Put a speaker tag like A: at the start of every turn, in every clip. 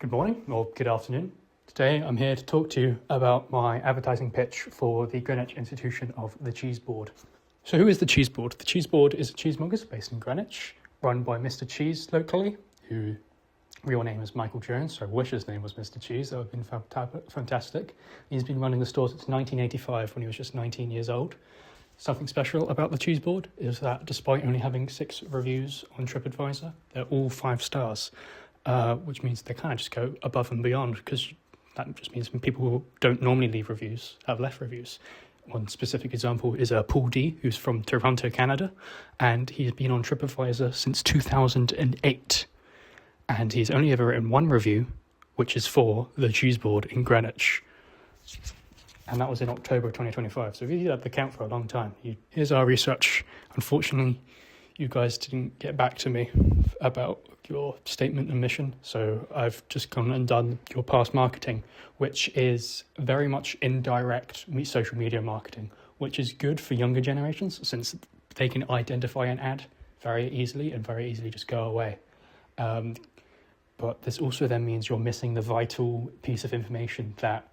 A: Good morning or good afternoon. Today I'm here to talk to you about my advertising pitch for the Greenwich institution of the Cheese Board. So who is the Cheese Board? The Cheese Board is a cheesemonger based in Greenwich, run by Mr. Cheese locally, who real name is Michael Jones, so I wish his name was Mr. Cheese. That would have been fantastic. He's been running the store since 1985 when he was just 19 years old. Something special about the Cheese Board is that despite only having 6 reviews on TripAdvisor, they're all 5 stars. Which means they kind of just go above and beyond, because that just means when people who don't normally leave reviews have left reviews. One specific example is Paul D, who's from Toronto, Canada, and he's been on TripAdvisor since 2008. And he's only ever written 1 review, which is for the Cheese Board in Greenwich. And that was in October of 2025. So he's had the count for a long time. Here's our research. Unfortunately, you guys didn't get back to me about your statement and mission, so I've just gone and done your past marketing, which is very much indirect social media marketing, which is good for younger generations since they can identify an ad very easily and very easily just go away. But this also then means you're missing the vital piece of information that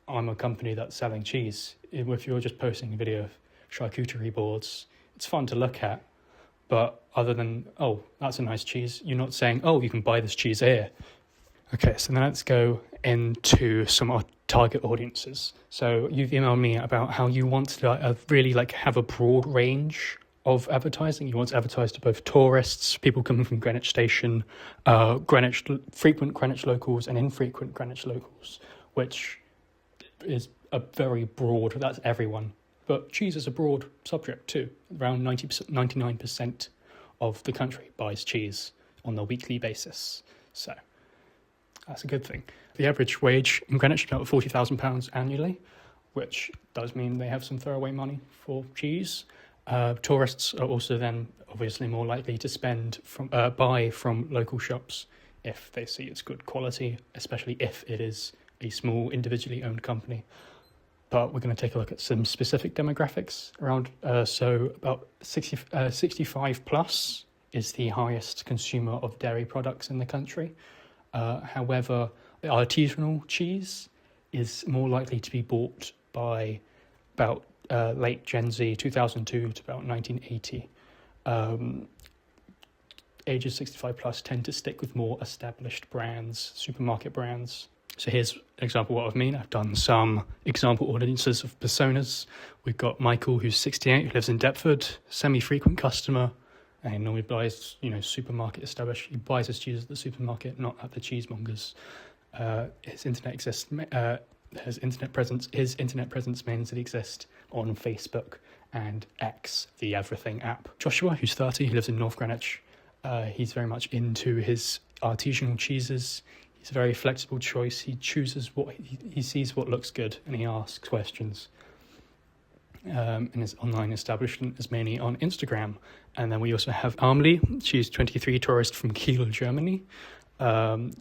A: I'm a company that's selling cheese. If you're just posting a video of charcuterie boards, it's fun to look at, but other than, oh, that's a nice cheese, you're not saying, oh, you can buy this cheese here. Okay, so then let's go into some of our target audiences. So you've emailed me about how you want to really have a broad range of advertising. You want to advertise to both tourists, people coming from Greenwich Station, frequent Greenwich locals and infrequent Greenwich locals, which is a very broad, that's everyone. But cheese is a broad subject too. Around 99% of the country buys cheese on a weekly basis. So that's a good thing. The average wage in Greenwich is about £40,000 annually, which does mean they have some throwaway money for cheese. Tourists are also then obviously more likely to buy from local shops if they see it's good quality, especially if it is a small individually owned company. But we're going to take a look at some specific demographics around. So about 65 plus is the highest consumer of dairy products in the country. However, artisanal cheese is more likely to be bought by about late Gen Z, 2002 to about 1980. Ages 65 plus tend to stick with more established brands, supermarket brands. So here's an example of what I mean. I've done some example audiences of personas. We've got Michael, who's 68, who lives in Deptford, semi-frequent customer, and he normally buys, supermarket established. He buys his cheese at the supermarket, not at the cheesemongers. His internet presence means that he exists on Facebook and X, the Everything app. Joshua, who's 30, he lives in North Greenwich. He's very much into his artisanal cheeses. It's a very flexible choice. He chooses what he sees what looks good, and he asks questions. And his online establishment is mainly on Instagram. And then we also have Amelie. She's 23, tourist from Kiel, Germany.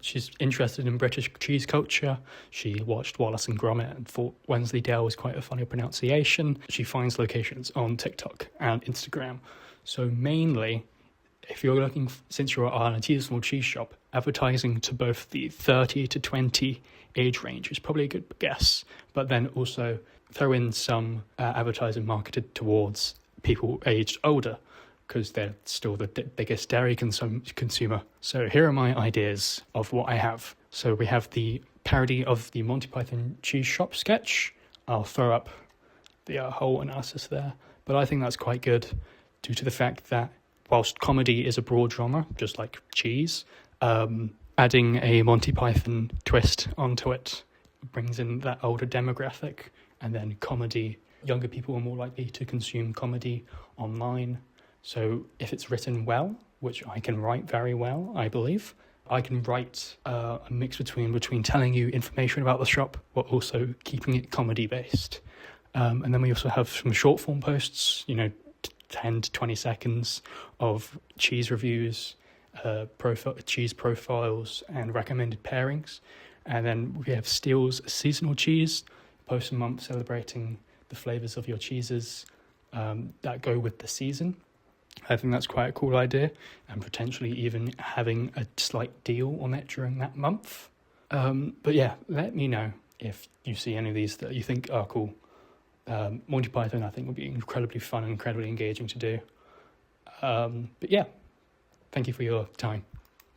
A: She's interested in British cheese culture. She watched Wallace and Gromit and thought Wensleydale was quite a funny pronunciation. She finds locations on TikTok and Instagram. So mainly, if you're looking, since you're an artisanal cheese shop, advertising to both the 30 to 20 age range is probably a good guess, but then also throw in some advertising marketed towards people aged older, because they're still the biggest dairy consumer. So here are my ideas of what I have. So we have the parody of the Monty Python cheese shop sketch. I'll throw up the whole analysis there, but I think that's quite good due to the fact that whilst comedy is a broad genre, just like cheese, adding a Monty Python twist onto it brings in that older demographic, and then comedy. Younger people are more likely to consume comedy online. So if it's written well, which I can write very well, I believe, I can write a mix between telling you information about the shop, but also keeping it comedy-based. And then we also have some short-form posts, 10 to 20 seconds of cheese reviews, cheese profiles and recommended pairings. And then we have Steele's seasonal cheese, post a month celebrating the flavours of your cheeses that go with the season. I think that's quite a cool idea, and potentially even having a slight deal on it during that month. But yeah, let me know if you see any of these that you think are cool. Monty Python, I think, would be incredibly fun and incredibly engaging to do. But yeah, thank you for your time.